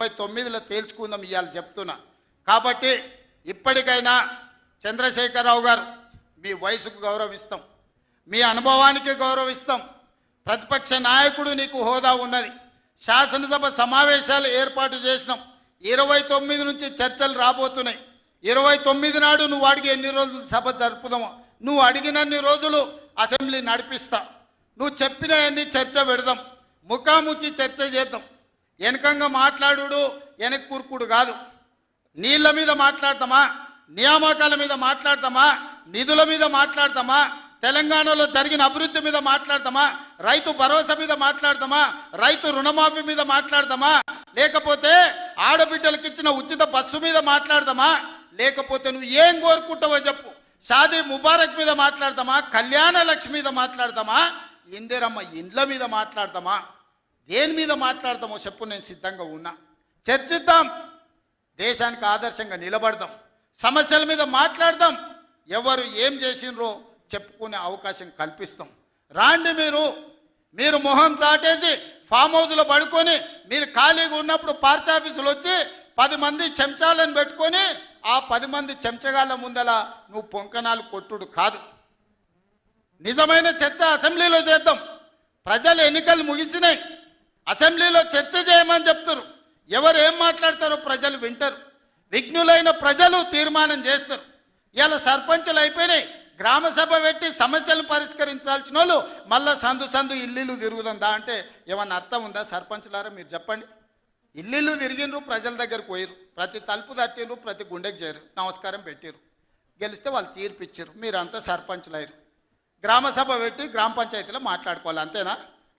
29లో తేల్చుకుందాం ఇవాళ చెప్తున్నా. కాబట్టి ఇప్పటికైనా చంద్రశేఖరరావు గారు మీ వయసుకు గౌరవిస్తాం, మీ అనుభవానికి గౌరవిస్తాం. ప్రతిపక్ష నాయకుడు నీకు హోదా ఉన్నది. శాసనసభ సమావేశాలు ఏర్పాటు చేసినాం. 29 నుంచి చర్చలు రాబోతున్నాయి. 29 నాడు నువ్వు అడిగి ఎన్ని రోజులు సభ జరుపుదామో, నువ్వు అడిగినన్ని రోజులు అసెంబ్లీ నడిపిస్తా. నువ్వు చెప్పిన అన్ని చర్చ పెడదాం, ముఖాముఖి చర్చ చేద్దాం. వెనకంగా మాట్లాడు వెనక్కి కూర్కుడు కాదు. నీళ్ల మీద మాట్లాడతామా, నియామకాల మీద మాట్లాడతామా, నిధుల మీద మాట్లాడతామా, తెలంగాణలో జరిగిన అభివృద్ధి మీద మాట్లాడతామా, రైతు భరోసా మీద మాట్లాడతామా, రైతు రుణమాఫీ మీద మాట్లాడతామా, లేకపోతే ఆడబిడ్డలకు ఇచ్చిన ఉచిత బస్సు మీద మాట్లాడతామా, లేకపోతే నువ్వు ఏం కోరుకుంటావో చెప్పు. షాదీ ముబారక్ మీద మాట్లాడతామా, కళ్యాణ లక్ష్మి మీద మాట్లాడతామా, ఇందిరమ్మ ఇండ్ల మీద మాట్లాడతామా, దేని మీద మాట్లాడతామో చెప్పు. నేను సిద్ధంగా ఉన్నా. చర్చిద్దాం, దేశానికి ఆదర్శంగా నిలబడదాం, సమస్యల మీద మాట్లాడదాం, ఎవరు ఏం చేసినరో చెప్పుకునే అవకాశం కల్పిస్తాం. రాండి, మీరు మొహం చాటేసి ఫామ్ హౌస్లో పడుకొని మీరు ఖాళీగా ఉన్నప్పుడు పార్టీ ఆఫీసులు వచ్చి 10 మంది చెంచాలను పెట్టుకొని ఆ 10 మంది చెంచగాళ్ళ ముందల నువ్వు పొంకనాలు కొట్టుడు కాదు. నిజమైన చర్చ అసెంబ్లీలో చేద్దాం. ప్రజలు ఎన్నికలు ముగిసినాయి, అసెంబ్లీలో చర్చ చేయమని చెప్తారు. ఎవరు ఏం మాట్లాడతారో ప్రజలు వింటారు. విఘ్నులైన ప్రజలు తీర్మానం చేస్తారు. ఇలా సర్పంచులు అయిపోయినాయి. గ్రామ సభ పెట్టి సమస్యలను పరిష్కరించాల్సిన వాళ్ళు మళ్ళా సందు ఇల్లు తిరుగుతుందా అంటే ఏమన్నా అర్థం ఉందా? సర్పంచులారా మీరు చెప్పండి. ఇల్లు తిరిగినరు, ప్రజల దగ్గరకు పోయిరు, ప్రతి తలుపు తట్టినరు, ప్రతి గుండెకి చేరు, నమస్కారం పెట్టిరు, గెలిస్తే వాళ్ళు తీర్పిచ్చారు. మీరంతా సర్పంచులు అయ్యారు. గ్రామ సభ పెట్టి గ్రామ పంచాయతీలో మాట్లాడుకోవాలి, అంతేనా?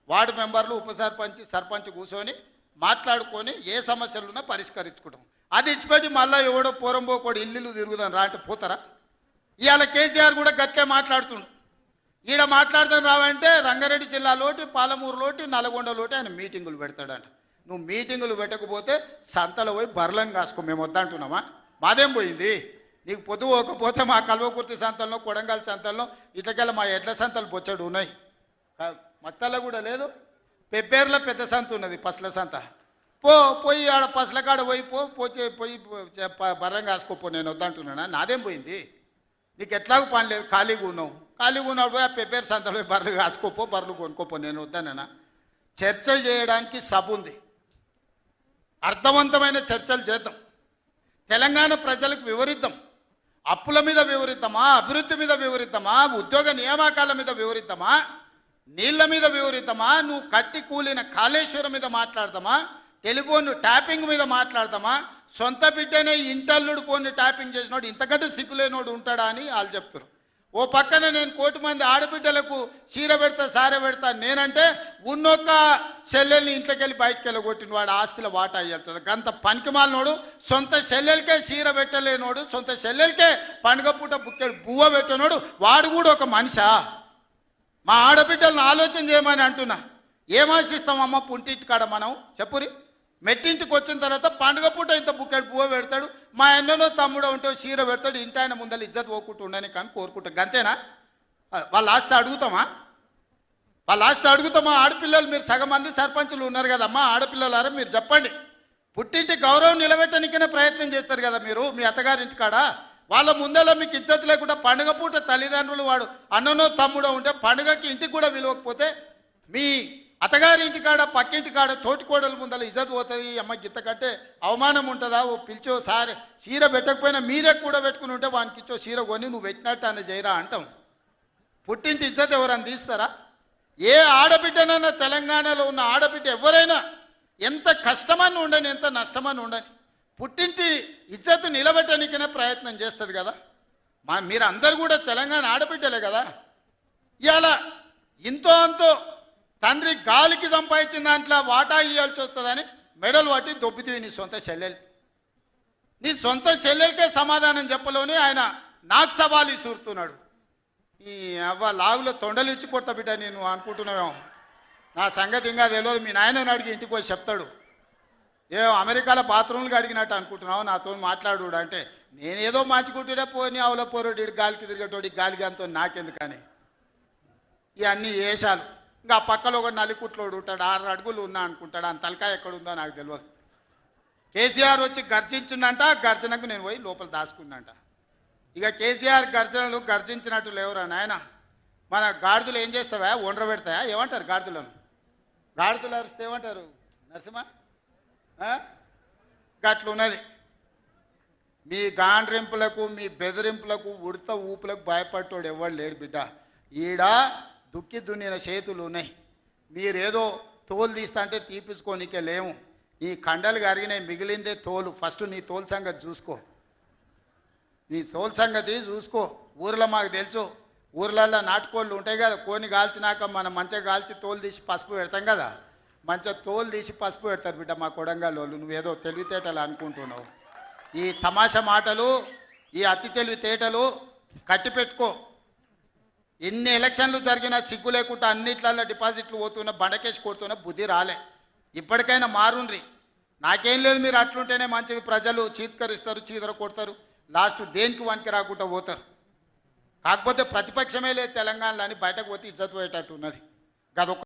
వార్డు మెంబర్లు, ఉప సర్పంచ్, సర్పంచ్ కూర్చొని మాట్లాడుకొని ఏ సమస్యలున్నా పరిష్కరించుకుంటాం. అది ఇచ్చిపెట్టి మళ్ళీ ఎవడో పోరంబోకోడు ఇల్లు తిరుగుదాం రా అంటే పోతారా? ఇవాళ కేసీఆర్ కూడా గట్టిగా మాట్లాడుతుండు. ఈడ మాట్లాడదాం రావంటే రంగారెడ్డి జిల్లాలోటి, పాలమూరులోటి, నల్గొండలోటి ఆయన మీటింగులు పెడతాడంట. నువ్వు మీటింగులు పెట్టకపోతే సంతలో పోయి బర్లను కాసుకో, మేము వద్దంటున్నామా? మాదేం పోయింది? నీకు పొద్దు పోకపోతే మా కల్వకుర్తి సంతల్లో, కొడంగల్ సంతల్లో, ఇట్లకెళ్ళ మా ఎడ్ల సంతలు బొచ్చడు ఉన్నాయి. మత్తల్లో కూడా లేదు. పెబ్బేర్లో పెద్ద సంత ఉన్నది, పసల సంత. పోయి ఆడ పసల కాడ పోయి బర్రం కాసుకోపో, నేను వద్దంటున్నానా? నాదేం పోయింది? నీకు ఎట్లాగూ పని లేదు, ఖాళీగా ఉన్నప్పుడు ఆ పెబ్బేరు సంతలో బర్రెలు కాసుకోపో, బర్రెలు కొనుక్కోపో, నేను వద్దానన్నా? చర్చ చేయడానికి సభ ఉంది. అర్థవంతమైన చర్చలు చేద్దాం. తెలంగాణ ప్రజలకు వివరిద్దాం. అప్పుల మీద వివరిద్దామా, అభివృద్ధి మీద వివరిద్దామా, ఉద్యోగ నియామకాల మీద వివరిద్దామా, నీళ్ల మీద వివరిద్దామా, నువ్వు కట్టి కూలిన కాళేశ్వరం మీద మాట్లాడతామా, టెలిఫోన్ ట్యాపింగ్ మీద మాట్లాడతామా, సొంత బిడ్డనే ఇంటల్లుడు ఫోన్ ట్యాపింగ్ చేసినోడు ఇంతకంటే సిగ్గులేనోడు ఉంటాడా అని వాళ్ళు చెప్తారు. ఓ పక్కన నేను 1 కోటి మంది ఆడబిడ్డలకు చీర పెడతా, సారె పెడతా నేనంటే ఉన్నొక్క చెల్లెల్ని ఇంట్లోకెళ్ళి బయటకు వెళ్ళగొట్టిన వాడు ఆస్తిలో వాటా అయ్యేస్తుంది. గంత పనికిమాలినోడు, సొంత చెల్లెలకే చీర పెట్టలేనోడు, సొంత చెల్లెలకే పండుగ పూట బుక్కెడు బువ్వ పెట్టినోడు, వాడు కూడా ఒక మనిషా? మా ఆడబిడ్డలను ఆలోచన చేయమని అంటున్నా. ఏం ఆశిస్తామమ్మ పుంటింటి కాడ మనం? చెప్పురి. మెట్టింటికి వచ్చిన తర్వాత పండుగ పూట ఇంత బుక్కెడు పువ్వు పెడతాడు, మా అన్ననో తమ్ముడో ఉంటే చీర పెడతాడు, ఇంటి ఆయన ముందర ఇజ్జత్ పోకుండా ఉండని కానీ కోరుకుంటాం. గంతేనా? వాళ్ళ ఆస్తి అడుగుతామా? ఆడపిల్లలు మీరు సగం మంది సర్పంచులు ఉన్నారు కదమ్మా, ఆడపిల్లలారా మీరు చెప్పండి. పుట్టింటి గౌరవం నిలబెట్టడానికైనా ప్రయత్నం చేస్తారు కదా మీరు మీ అత్తగారింటి కాడ. వాళ్ళ ముందలో మీకు ఇజ్జత్ లేకుండా పండుగ పూట తల్లిదండ్రులు వాడు అన్ననో తమ్ముడో ఉంటే పండుగకి ఇంటికి కూడా విలువకపోతే మీ అత్తగారి ఇంటికాడ, పక్కింటి కాడ, తోటికోడల ముందల ఇజ్జత్ పోతుంది. అమ్మ గిత్త కంటే అవమానం ఉంటుందా? ఓ పిలిచో సారే చీర పెట్టకపోయినా మీరే కూడా పెట్టుకుని ఉంటే వానికి ఇచ్చో చీర కొని నువ్వు పెట్టినట్టు అని చేయరా అంటాం. పుట్టింటి ఇజ్జత్ ఎవరని తీస్తారా? ఏ ఆడబిడ్డనైనా తెలంగాణలో ఉన్న ఆడబిడ్డ ఎవరైనా ఎంత కష్టమని ఉండని, ఎంత నష్టమని ఉండని, పుట్టింటి ఇజ్జత్ నిలబెట్టడానికైనా ప్రయత్నం చేస్తుంది కదా. మీరు అందరు కూడా తెలంగాణ ఆడబిడ్డలే కదా. ఇవాళ ఇంతో అంతో తండ్రి గాలికి సంపాదించిన దాంట్లో వాటా ఇవ్వాల్సి వస్తుందని మెడలు పట్టి దొబ్బితీవి నీ సొంత చెల్లెలు. నీ సొంత చెల్లెలకే సమాధానం చెప్పలోని ఆయన నాకు సవాలు ఇసురుతున్నాడు. ఈ అవ్వ లాగులో తొండలు ఇచ్చి కొత్త బిడ్డ నేను అనుకుంటున్నావేమో. నా సంగతి ఇంకా తెలియదు. మీ నాయనని అడిగి ఇంటికి పోయి చెప్తాడు. అమెరికాలో బాత్రూమ్లు అడిగినట్టు అనుకుంటున్నావు నాతో మాట్లాడు అంటే, నేనేదో మంచుకుంటుండే పోని అవల పోరోడు గాలికి తిరిగేటోడి గాలికి అంతో నాకెందుకని ఇవన్నీ వేషాలు. ఇంకా పక్కలో ఒక నలికుట్లోడు ఉంటాడు, 6 అడుగులు ఉన్నా అనుకుంటాడు, ఆ తలకాయ ఎక్కడుందో నాకు తెలియదు. కేసీఆర్ వచ్చి గర్జించిందంట, గర్జనకు నేను పోయి లోపల దాచుకున్నంట. ఇక కేసీఆర్ గర్జనలు గర్జించినట్టు లేవురా నాయన. మన గాడిదలు ఏం చేస్తావా, ఒండ్ర పెడతాయా, ఏమంటారు గాడిదలను? గాడిదలు అరిస్తే ఏమంటారు నరసింహ? గట్లున్నది. మీ గాండ్రింపులకు మీ బెదిరింపులకు ఉడత ఊపులకు భయపడ్డాడు ఎవరు లేరు బిడ్డ. ఈడ దుక్కి దున్నిన చేతులు ఉన్నాయి. మీరేదో తోలు తీస్తా అంటే తీపించుకోనికే లేము. ఈ కండలు కరిగినాయి, మిగిలిందే తోలు. ఫస్ట్ నీ తోలు సంగతి చూసుకో, నీ తోలు సంగతి చూసుకో. ఊర్లో మాకు తెలుసు, ఊర్లల్లో నాటుకోళ్ళు ఉంటాయి కదా, కోని కాల్చినాక మనం మంచిగా కాల్చి తోలు తీసి పసుపు పెడతాం కదా, మంచిగా తోలు తీసి పసుపు పెడతారు బిడ్డ మా కొడంగల్ వాళ్ళు. నువ్వేదో తెలివితేటలు అనుకుంటున్నావు. ఈ తమాషా మాటలు, ఈ అతి తెలివితేటలు కట్టిపెట్టుకో. ఎన్ని ఎలక్షన్లు జరిగినా సిగ్గు లేకుండా అన్నిట్లలో డిపాజిట్లు పోతున్న బండకేసి కొడుతున్న బుద్ధి రాలే. ఇప్పటికైనా మారుండ్రి. నాకేం లేదు, మీరు అట్లుంటేనే మంచిది. ప్రజలు చీత్కరిస్తారు, చీదర కొడతారు, లాస్ట్ దేనికి వనికి రాకుండా పోతారు. కాకపోతే ప్రతిపక్షమే లేదు తెలంగాణలో అని బయటకు పోతే ఇజ్జత్ పోయేటట్టు ఉన్నది. గదొక